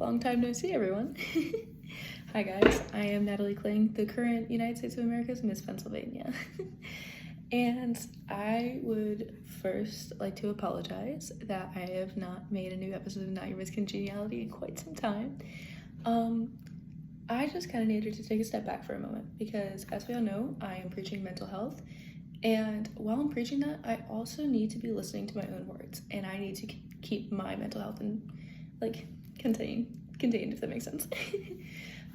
Long time no see, everyone. Hi guys, I am Natalie Kling, the current United States of America's Miss Pennsylvania. And I would first like to apologize that I have not made a new episode of Not Your Miss Congeniality in quite some time. I just kind of needed to take a step back for a moment because, as we all know, I am preaching mental health. And while I'm preaching that, I also need to be listening to my own words, and I need to keep my mental health contained, if that makes sense.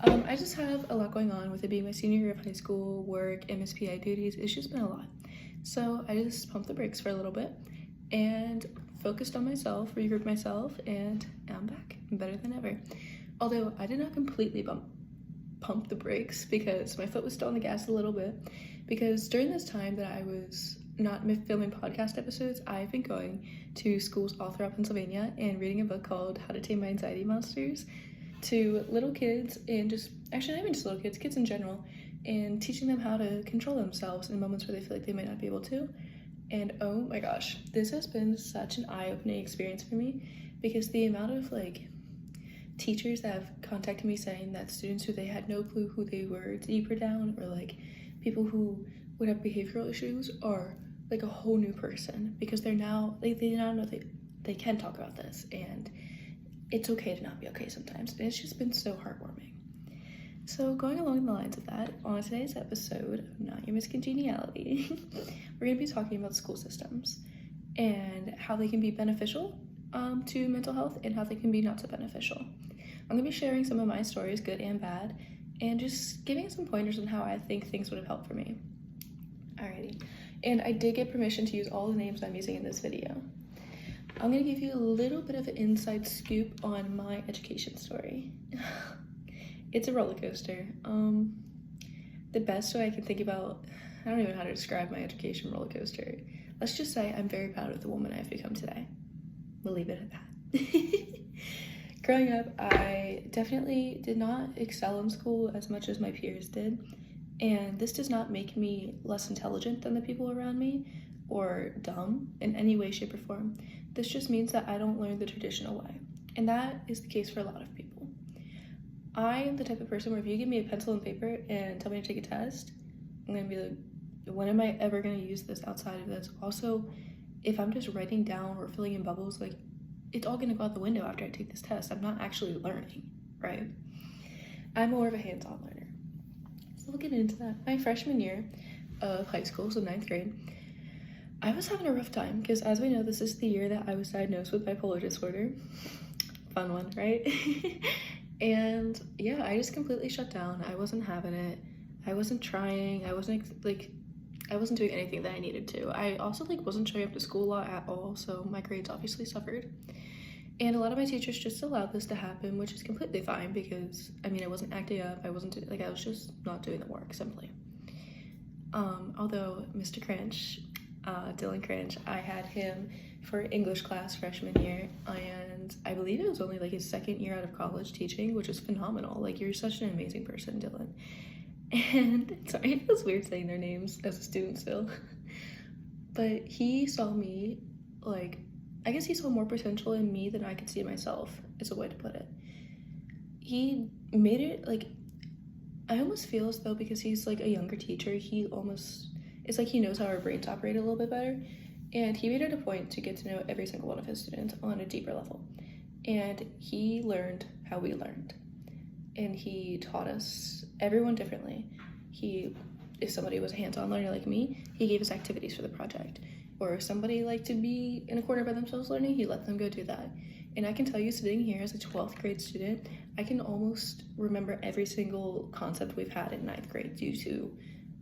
I just have a lot going on with it being my senior year of high school, work, MSPI duties. It's just been a lot. So I just pumped the brakes for a little bit and focused on myself, regrouped myself, and I'm back, better than ever. Although I did not completely pump the brakes because my foot was still on the gas a little bit, because during this time that I was not filming podcast episodes, I've been going to schools all throughout Pennsylvania and reading a book called How to Tame My Anxiety Monsters to little kids, and not even just little kids, kids in general, and teaching them how to control themselves in moments where they feel like they might not be able to. And oh my gosh, this has been such an eye-opening experience for me, because the amount of teachers that have contacted me saying that students who they had no clue who they were deeper down, or people who would have behavioral issues, are like a whole new person, because they now know they can talk about this, and it's okay to not be okay sometimes. And it's just been so heartwarming. So going along the lines of that, on today's episode of Not Your Miss Congeniality, we're going to be talking about school systems and how they can be beneficial to mental health and how they can be not so beneficial. I'm going to be sharing some of my stories, good and bad, and just giving some pointers on how I think things would have helped for me. Alrighty, and I did get permission to use all the names I'm using in this video. I'm going to give you a little bit of an inside scoop on my education story. It's a roller coaster. The best way I can think about, I don't even know how to describe my education roller coaster. Let's just say I'm very proud of the woman I've become today. We'll leave it at that. Growing up, I definitely did not excel in school as much as my peers did. And this does not make me less intelligent than the people around me or dumb in any way, shape, or form. This just means that I don't learn the traditional way. And that is the case for a lot of people. I am the type of person where if you give me a pencil and paper and tell me to take a test, I'm going to be like, when am I ever going to use this outside of this? Also, if I'm just writing down or filling in bubbles, it's all going to go out the window after I take this test. I'm not actually learning, right? I'm more of a hands-on learner. So we'll get into that. My freshman year of high school, so 9th grade, I was having a rough time because, as we know, this is the year that I was diagnosed with bipolar disorder. Fun one, right? And yeah, I just completely shut down. I wasn't having it. I wasn't trying. I wasn't doing anything that I needed to. I also wasn't showing up to school a lot at all, so my grades obviously suffered. And a lot of my teachers just allowed this to happen, which is completely fine because, I wasn't acting up. I wasn't I was just not doing the work, simply. Although Mr. Crinch, Dylan Crinch, I had him for English class freshman year, and I believe it was only his second year out of college teaching, which is phenomenal. You're such an amazing person, Dylan. And sorry, it feels weird saying their names as a student still. But he saw me, I guess he saw more potential in me than I could see in myself, is a way to put it. He made it, I almost feel as though because he's a younger teacher, it's he knows how our brains operate a little bit better. And he made it a point to get to know every single one of his students on a deeper level. And he learned how we learned. And he taught us, everyone differently. If somebody was a hands-on learner like me, he gave us activities for the project. Or if somebody liked to be in a corner by themselves learning, he let them go do that. And I can tell you, sitting here as a 12th grade student, I can almost remember every single concept we've had in 9th grade due to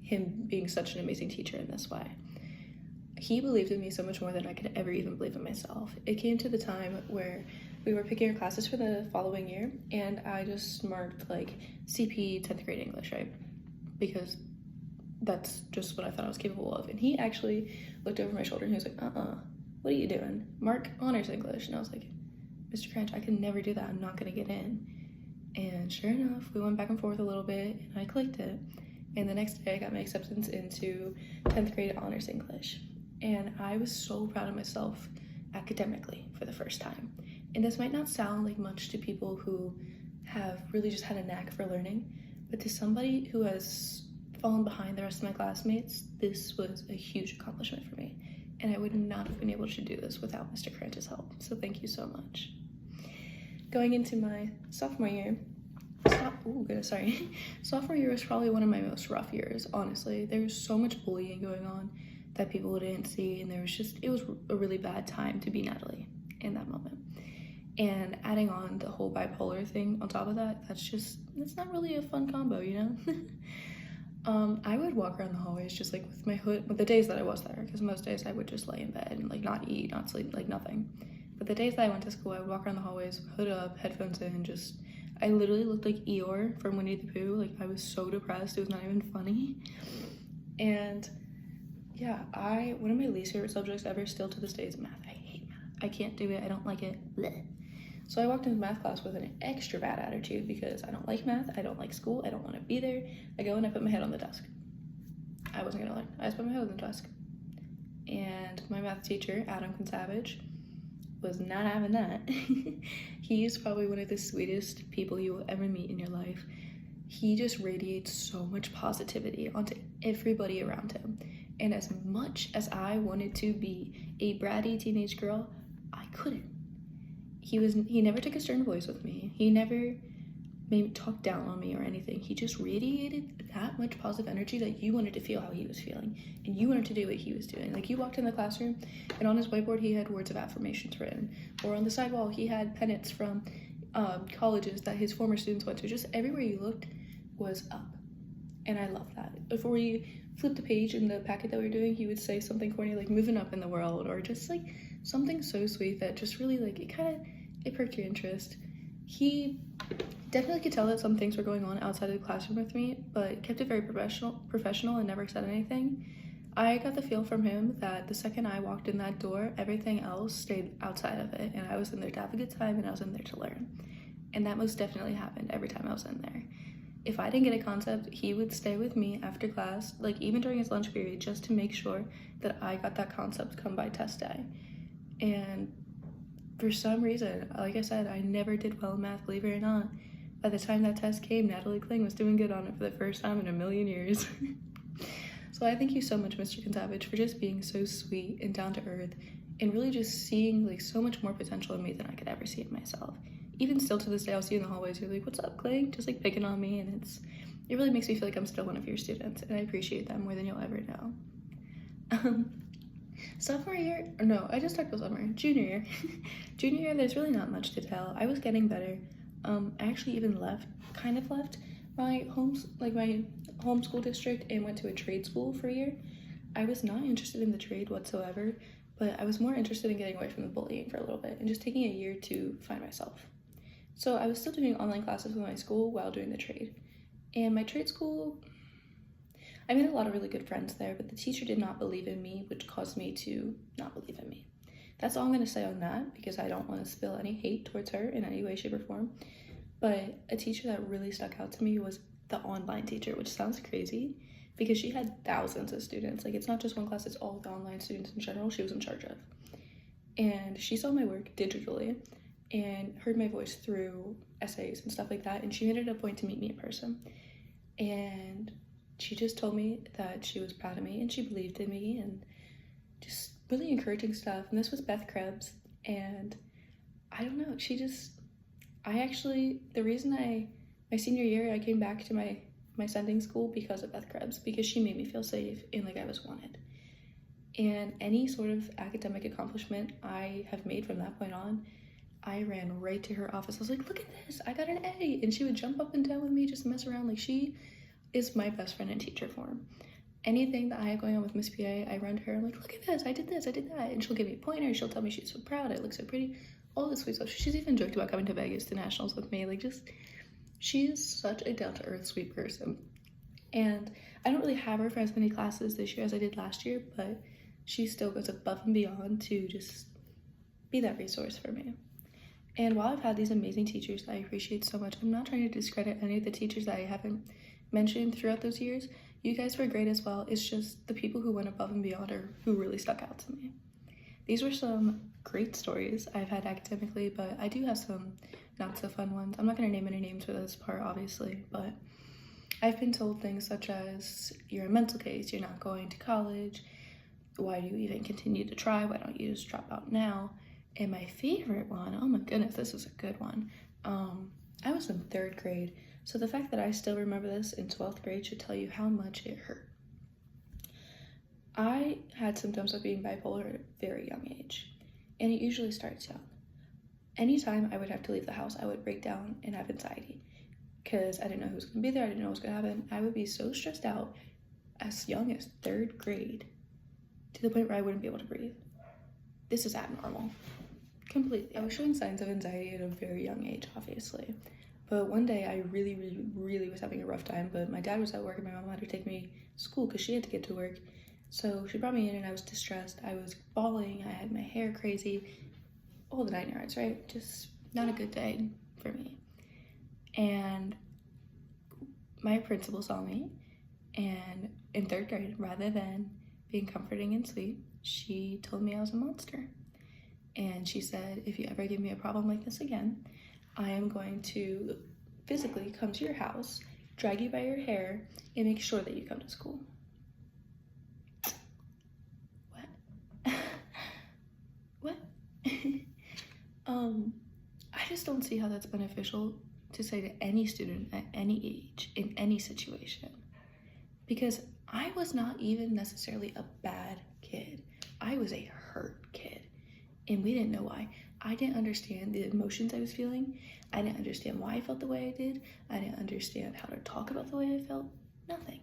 him being such an amazing teacher in this way. He believed in me so much more than I could ever even believe in myself. It came to the time where we were picking our classes for the following year, and I just marked CP 10th grade English, right? Because that's just what I thought I was capable of. And he actually looked over my shoulder and he was like, what are you doing? Mark honors English. And I was like, Mr. Crinch, I can never do that. I'm not gonna get in. And sure enough, we went back and forth a little bit and I clicked it. And the next day I got my acceptance into 10th grade honors English. And I was so proud of myself academically for the first time. And this might not sound like much to people who have really just had a knack for learning, but to somebody who has fallen behind the rest of my classmates, this was a huge accomplishment for me. And I would not have been able to do this without Mr. Krant's help. So thank you so much. Going into my sophomore year, sophomore year was probably one of my most rough years, honestly. There was so much bullying going on that people didn't see, and it was a really bad time to be Natalie in that moment. And adding on the whole bipolar thing on top of that, it's not really a fun combo, you know? I would walk around the hallways just like with my hood, but the days that I was there, because most days I would just lay in bed and like not eat, not sleep, like nothing. But the days that I went to school, I would walk around the hallways, hood up, headphones in, I literally looked like Eeyore from Winnie the Pooh. Like, I was so depressed, it was not even funny. And yeah, one of my least favorite subjects ever still to this day is math. I hate math. I can't do it, I don't like it. Blech. So I walked into math class with an extra bad attitude because I don't like math, I don't like school, I don't want to be there. I go and I put my head on the desk. I wasn't gonna learn, I just put my head on the desk. And my math teacher, Adam Savage, was not having that. He's probably one of the sweetest people you will ever meet in your life. He just radiates so much positivity onto everybody around him. And as much as I wanted to be a bratty teenage girl, I couldn't. He never took a stern voice with me. He never maybe talk down on me or anything. He just radiated that much positive energy that you wanted to feel how he was feeling and you wanted to do what he was doing. Like, you walked in the classroom and on his whiteboard he had words of affirmations written, or on the sidewall he had pennants from colleges that his former students went to. Just everywhere you looked was up, and I love that. Before we flipped the page in the packet that we were doing, he would say something corny like moving up in the world, or just like something so sweet that just really like it perked your interest. He definitely could tell that some things were going on outside of the classroom with me, but kept it very professional and never said anything. I got the feel from him that the second I walked in that door, everything else stayed outside of it, and I was in there to have a good time and I was in there to learn. And that most definitely happened every time I was in there. If I didn't get a concept, he would stay with me after class, like even during his lunch period, just to make sure that I got that concept come by test day. And for some reason, like I said, I never did well in math, believe it or not. By the time that test came, Natalie Kling was doing good on it for the first time in a million years. So I thank you so much, Mr. Savage, for just being so sweet and down to earth and really just seeing like so much more potential in me than I could ever see it myself. Even still to this day, I'll see you in the hallways, you're like, what's up, Kling? Just like picking on me, and it really makes me feel like I'm still one of your students, and I appreciate that more than you'll ever know. Sophomore year, or no, I just talked about sophomore year. Junior year. Junior year, there's really not much to tell. I was getting better. I actually even left my homeschool district and went to a trade school for a year. I was not interested in the trade whatsoever, but I was more interested in getting away from the bullying for a little bit and just taking a year to find myself. So I was still doing online classes with my school while doing the trade. And my trade school, I made a lot of really good friends there, but the teacher did not believe in me, which caused me to not believe in me. That's all I'm going to say on that, because I don't want to spill any hate towards her in any way, shape, or form. But a teacher that really stuck out to me was the online teacher, which sounds crazy because she had thousands of students. Like, it's not just one class, it's all the online students in general she was in charge of. And she saw my work digitally and heard my voice through essays and stuff like that, and she made it a point to meet me in person. And she just told me that she was proud of me and she believed in me, and just really encouraging stuff. And this was Beth Krebs, and I don't know, the reason my senior year, I came back to my sending school because of Beth Krebs, because she made me feel safe and like I was wanted. And any sort of academic accomplishment I have made from that point on, I ran right to her office. I was like, look at this, I got an A. And she would jump up and down with me, just mess around. Like, she is my best friend in teacher form. Anything that I have going on with Miss PA, I run to her. I'm like, look at this, I did that. And she'll give me a pointer. She'll tell me she's so proud, it looks so pretty. All this sweet stuff. She's even joked about coming to Vegas to nationals with me. Like, she is such a down-to-earth, sweet person. And I don't really have her for as many classes this year as I did last year, but she still goes above and beyond to just be that resource for me. And while I've had these amazing teachers that I appreciate so much, I'm not trying to discredit any of the teachers that I haven't mentioned throughout those years. You guys were great as well. It's just the people who went above and beyond are who really stuck out to me. these were some great stories I've had academically, but I do have some not so fun ones. I'm not going to name any names for this part, obviously, but I've been told things such as, you're a mental case, you're not going to college, why do you even continue to try, why don't you just drop out now? And my favorite one, oh my goodness, this is a good one. I was in 3rd grade, so the fact that I still remember this in 12th grade should tell you how much it hurt. I had symptoms of being bipolar at a very young age, and it usually starts young. Anytime I would have to leave the house, I would break down and have anxiety because I didn't know who was going to be there, I didn't know what was going to happen. I would be so stressed out as young as 3rd grade to the point where I wouldn't be able to breathe. This is abnormal. Completely. I was showing signs of anxiety at a very young age, obviously. But one day I really was having a rough time, but my dad was at work and my mom had to take me to school because she had to get to work. So she brought me in and I was distressed. I was bawling, I had my hair crazy, all the 9 yards, right? Just not a good day for me. And my principal saw me, and in 3rd grade, rather than being comforting and sweet, she told me I was a monster. And she said, if you ever give me a problem like this again, I am going to physically come to your house, drag you by your hair, and make sure that you come to school. What? I just don't see how that's beneficial to say to any student at any age, in any situation. Because I was not even necessarily a bad kid. I was a hurt kid. And we didn't know why. I didn't understand the emotions I was feeling. I didn't understand why I felt the way I did. I didn't understand how to talk about the way I felt. Nothing.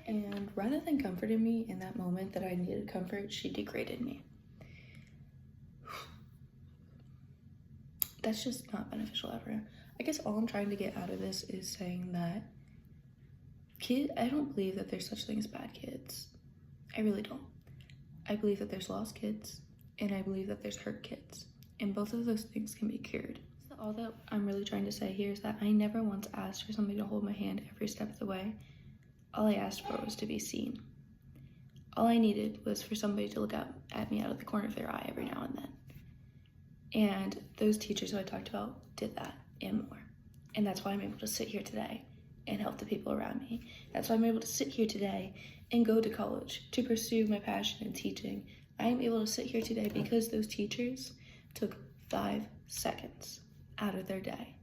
And rather than comforting me in that moment that I needed comfort, she degraded me. That's just not beneficial ever. I guess all I'm trying to get out of this is saying that I don't believe that there's such thing as bad kids. I really don't. I believe that there's lost kids, and I believe that there's hurt kids, and both of those things can be cured. So all that I'm really trying to say here is that I never once asked for somebody to hold my hand every step of the way. All I asked for was to be seen. All I needed was for somebody to look up at me out of the corner of their eye every now and then. And those teachers who I talked about did that and more. And that's why I'm able to sit here today and help the people around me. That's why I'm able to sit here today and go to college to pursue my passion in teaching. I am able to sit here today because those teachers took 5 seconds out of their day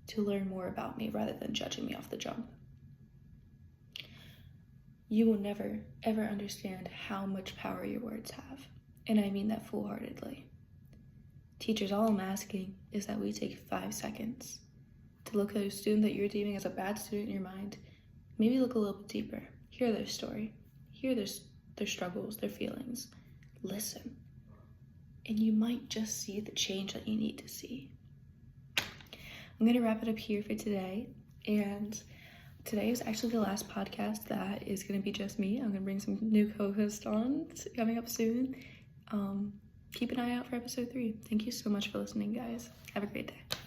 to learn more about me rather than judging me off the jump. You will never, ever understand how much power your words have. And I mean that full-heartedly. Teachers, all I'm asking is that we take 5 seconds to look at a student that you're deeming as a bad student in your mind. Maybe look a little bit deeper. Hear their story. Hear their struggles, their feelings. Listen. And you might just see the change that you need to see. I'm going to wrap it up here for today. And today is actually the last podcast that is going to be just me. I'm going to bring some new co-hosts on coming up soon. Keep an eye out for episode 3. Thank you so much for listening, guys. Have a great day.